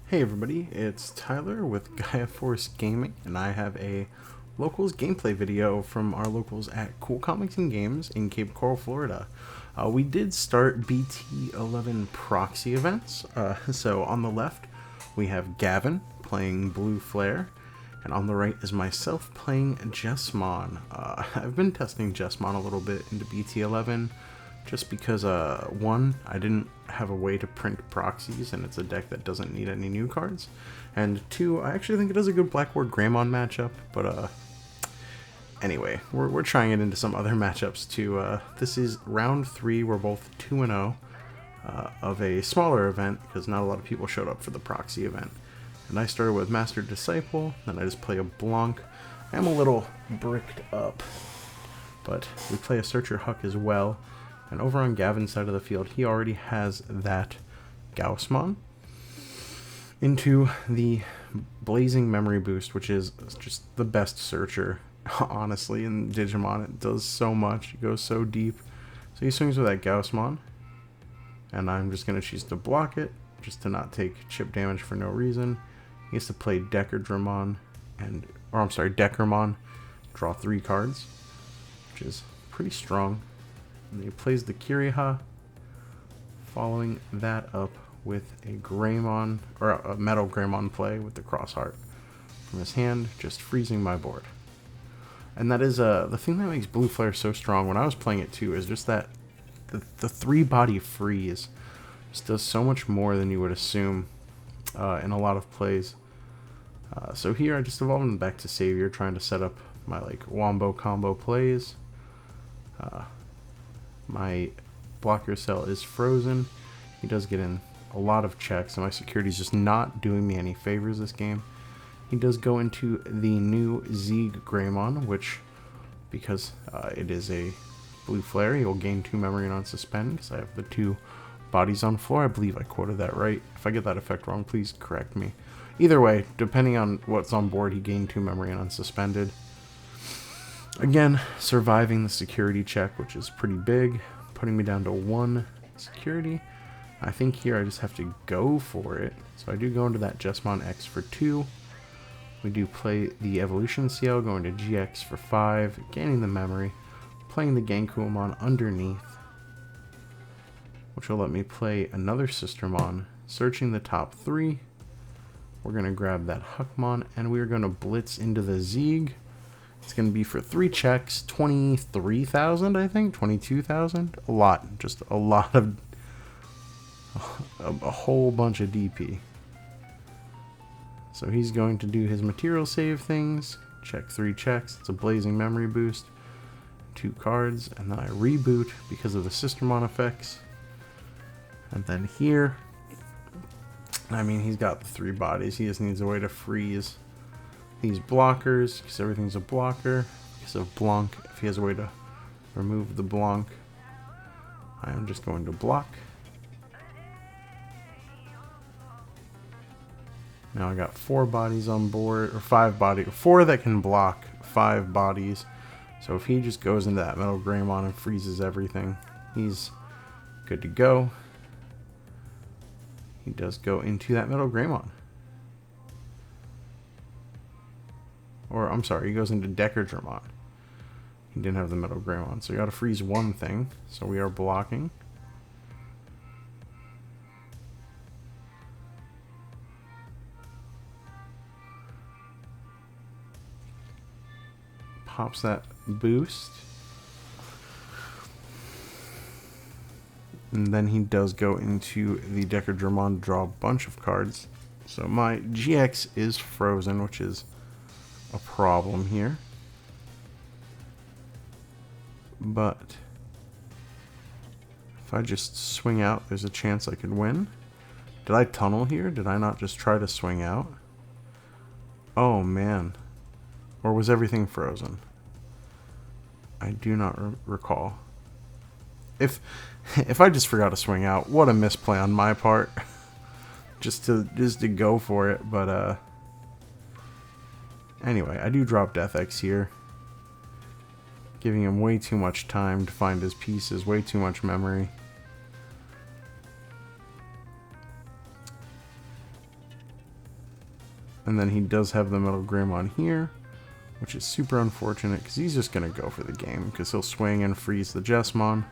Hey everybody, it's Tyler with Gaia Force Gaming, and I have a locals gameplay video from our locals at Cool Comics and Games in Cape Coral, Florida. We did start BT11 proxy events, so on the left we have Gavin playing Blue Flare, and on the right is myself playing Jesmon. I've been testing Jesmon a little bit into BT11, just because, one, I didn't have a way to print proxies, and it's a deck that doesn't need any new cards. And two, I actually think it does a good Blackboard Greymon matchup, but, anyway, we're trying it into some other matchups, too. This is round 3, we're both 2-0 of a smaller event, because not a lot of people showed up for the proxy event. And I started with Master Disciple, then I just play a Blanc. I am a little bricked up, but we play a Searcher Huck as well. And over on Gavin's side of the field, he already has that Gaussmon into the Blazing Memory Boost, which is just the best searcher, honestly, in Digimon. It does so much. It goes so deep. So he swings with that Gaussmon, and I'm just going to choose to block it, just to not take chip damage for no reason. He has to play Deckermon, draw 3 cards, which is pretty strong. And he plays the Kiriha, following that up with a Greymon, or a Metal Greymon play with the Crossheart from his hand, just freezing my board. And that is the thing that makes Blue Flare so strong when I was playing it too, is just that the 3-body freeze just does so much more than you would assume in a lot of plays. So here I just evolved him back to Savior, trying to set up my Wombo combo plays. My blocker cell is frozen. He does get in a lot of checks, and my security is just not doing me any favors this game. He does go into the new Zeeg Greymon, which, because it is a Blue Flare, he will gain 2 memory and unsuspend, because I have the 2 bodies on floor. I believe I quoted that right. If I get that effect wrong, please correct me. Either way, depending on what's on board, he gained 2 memory and unsuspended. Again, surviving the security check, which is pretty big, putting me down to 1 security. I think here I just have to go for it. So I do go into that Jesmon X for 2. We do play the Evolution CL, going to GX for 5, gaining the memory, playing the Gankuamon underneath, which will let me play another Sistermon, searching the top 3. We're going to grab that Huckmon, and we're going to blitz into the Zeeg. It's going to be for 3 checks, 23,000, I think, 22,000. A lot, just a lot of, a whole bunch of DP. So he's going to do his material save things, check 3 checks. It's a Blazing Memory Boost, 2 cards, and then I reboot because of the Sistermon effects. And then here, I mean, he's got the 3 bodies. He just needs a way to freeze these blockers, because everything's a blocker. Because of Blanc, if he has a way to remove the Blanc, I am just going to block. Now I got 4 bodies on board, or 5 bodies, 4 that can block 5 bodies. So if he just goes into that Metal Greymon and freezes everything, he's good to go. He does go into that Metal Greymon. Or, I'm sorry, he goes into Deckermon. He didn't have the Metal Greymon, so we gotta freeze 1 thing. So we are blocking. Pops that boost. And then he does go into the Deckermon to draw a bunch of cards. So my GX is frozen, which is a problem here. But if I just swing out, there's a chance I could win. Did I tunnel here? Did I not just try to swing out? Oh man. Or was everything frozen? I do not recall. If I just forgot to swing out, what a misplay on my part. just to go for it, but anyway, I do drop Death X here, giving him way too much time to find his pieces, way too much memory. And then he does have the Metal Greymon here, which is super unfortunate because he's just going to go for the game because he'll swing and freeze the Jessamon.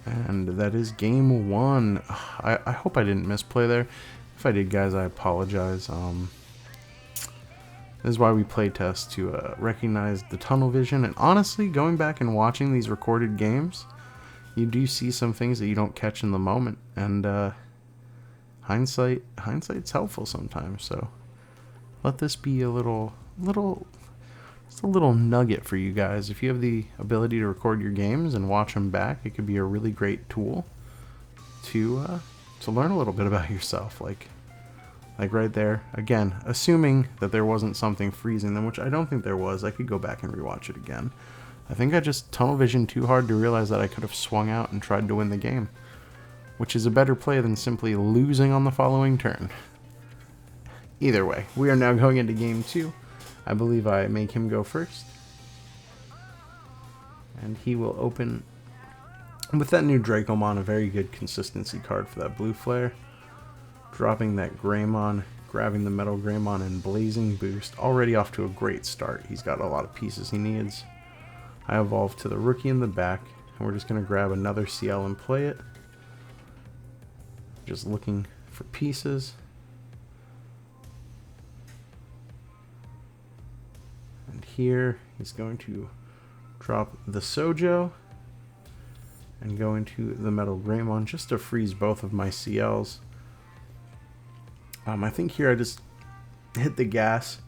And that is game 1. I hope I didn't misplay there. If I did, guys, I apologize. This is why we play test, to recognize the tunnel vision. And honestly, going back and watching these recorded games, you do see some things that you don't catch in the moment. And hindsight's helpful sometimes. So let this be a just a little nugget for you guys. If you have the ability to record your games and watch them back, it could be a really great tool to learn a little bit about yourself. Like right there, again, assuming that there wasn't something freezing them, which I don't think there was. I could go back and rewatch it again. I think I just tunnel visioned too hard to realize that I could have swung out and tried to win the game, which is a better play than simply losing on the following turn. Either way, we are now going into game 2. I believe I make him go first. And he will open with that new Dracomon, a very good consistency card for that blue flare. Dropping that Greymon, grabbing the Metal Greymon, and Blazing Boost. Already off to a great start. He's got a lot of pieces he needs. I evolve to the rookie in the back, and we're just going to grab another CL and play it. Just looking for pieces. And here he's going to drop the Sojo and go into the Metal Greymon just to freeze both of my CLs. I think here I just hit the gas.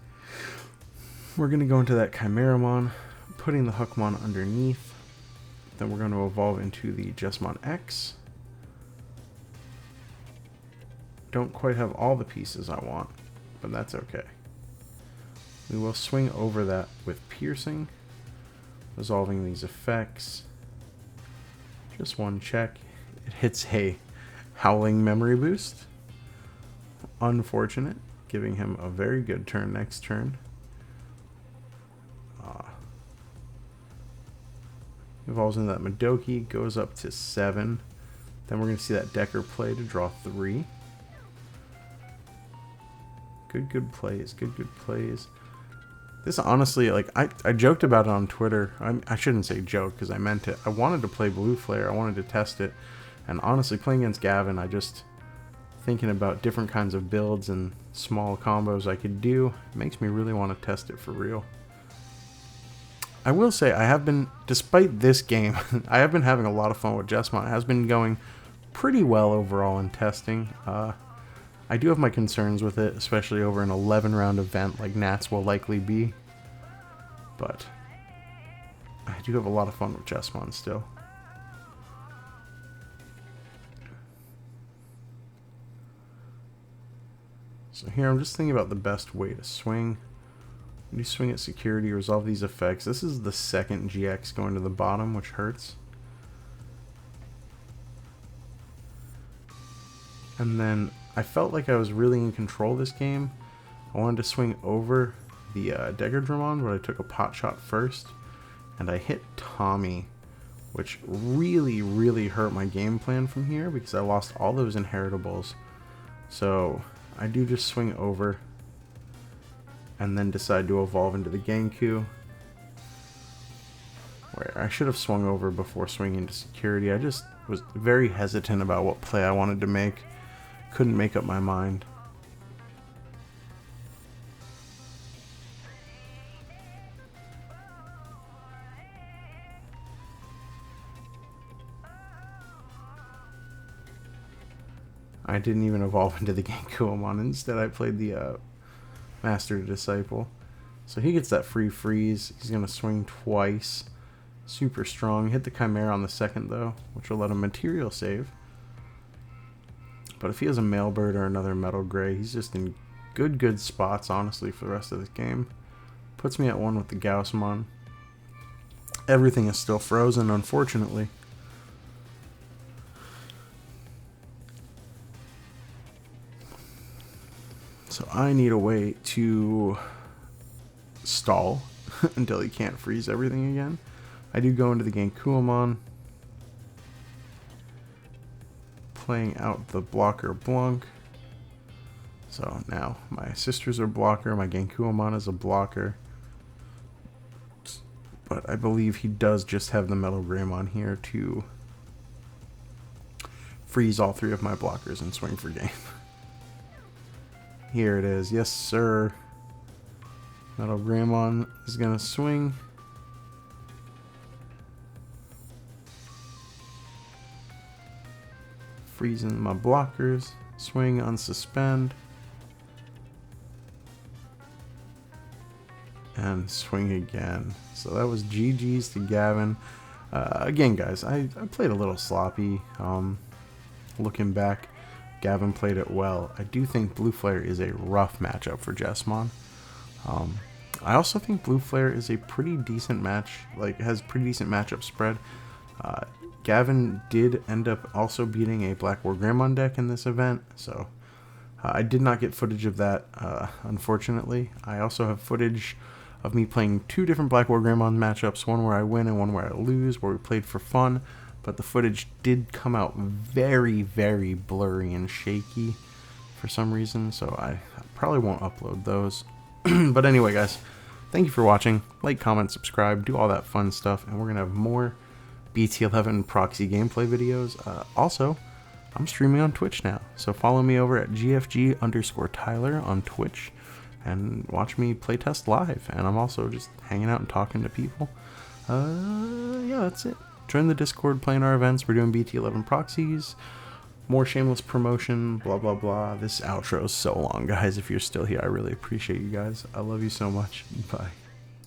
We're going to go into that Chimeramon, putting the Hookmon underneath. Then we're going to evolve into the Jessamon X. Don't quite have all the pieces I want, but that's okay. We will swing over that with Piercing, resolving these effects. Just one check. It hits a Howling Memory Boost. Unfortunate, giving him a very good turn next turn. Evolves into that Madoki, goes up to 7. Then we're going to see that Decker play to draw 3. Good plays, good plays. This honestly, like, I joked about it on Twitter. I shouldn't say joke because I meant it. I wanted to play Blue Flare. I wanted to test it. And honestly, playing against Gavin, thinking about different kinds of builds and small combos I could do makes me really want to test it for real. I will say I have been, despite this game, I have been having a lot of fun with Jessamon. It has been going pretty well overall in testing. I do have my concerns with it, especially over an 11-round event like Nats will likely be. But I do have a lot of fun with Jessamon still. So here I'm just thinking about the best way to swing. You swing at security, resolve these effects. This is the second GX going to the bottom, which hurts. And then I felt like I was really in control this game. I wanted to swing over the Deggerdramon, but I took a pot shot first. And I hit Tommy, which really hurt my game plan from here because I lost all those inheritables. So I do just swing over and then decide to evolve into the Genku, where I should have swung over before swinging into security. I just was very hesitant about what play I wanted to make. Couldn't make up my mind. I didn't even evolve into the Genkuamon. Instead, I played the Master to Disciple. So he gets that free freeze. He's going to swing twice. Super strong. Hit the Chimera on the second, though, which will let him material save. But if he has a Mailbird or another Metal Gray, he's just in good spots, honestly, for the rest of this game. Puts me at 1 with the Gaussmon. Everything is still frozen, unfortunately. So I need a way to stall until he can't freeze everything again. I do go into the Genkuamon, playing out the blocker Blanc, So now my sister's a blocker, my Genkuomon is a blocker. But I believe he does just have the Metal Greymon here to freeze all three of my blockers and swing for game. Here it is. Yes, sir. Metal Greymon is going to swing. Freezing my blockers. Swing, unsuspend. And swing again. So that was GG's to Gavin. Again, guys, I played a little sloppy. Looking back, Gavin played it well. I do think Blue Flare is a rough matchup for Jessamon. I also think Blue Flare is a pretty decent match, like has pretty decent matchup spread. Gavin did end up also beating a Black War Greymon deck in this event, so I did not get footage of that, unfortunately. I also have footage of me playing two different Black War Greymon matchups, one where I win and one where I lose, where we played for fun, but the footage did come out very, very blurry and shaky for some reason, so I probably won't upload those. But anyway, guys, thank you for watching. Like, comment, subscribe, do all that fun stuff, and we're going to have more BT11 proxy gameplay videos. Also, I'm streaming on Twitch now, so follow me over at GFG_Tyler on Twitch and watch me playtest live. And I'm also just hanging out and talking to people. Yeah, that's it. Join the Discord, playing our events. We're doing BT11 proxies, more shameless promotion, blah, blah, blah. This outro is so long, guys. If you're still here, I really appreciate you guys. I love you so much. Bye.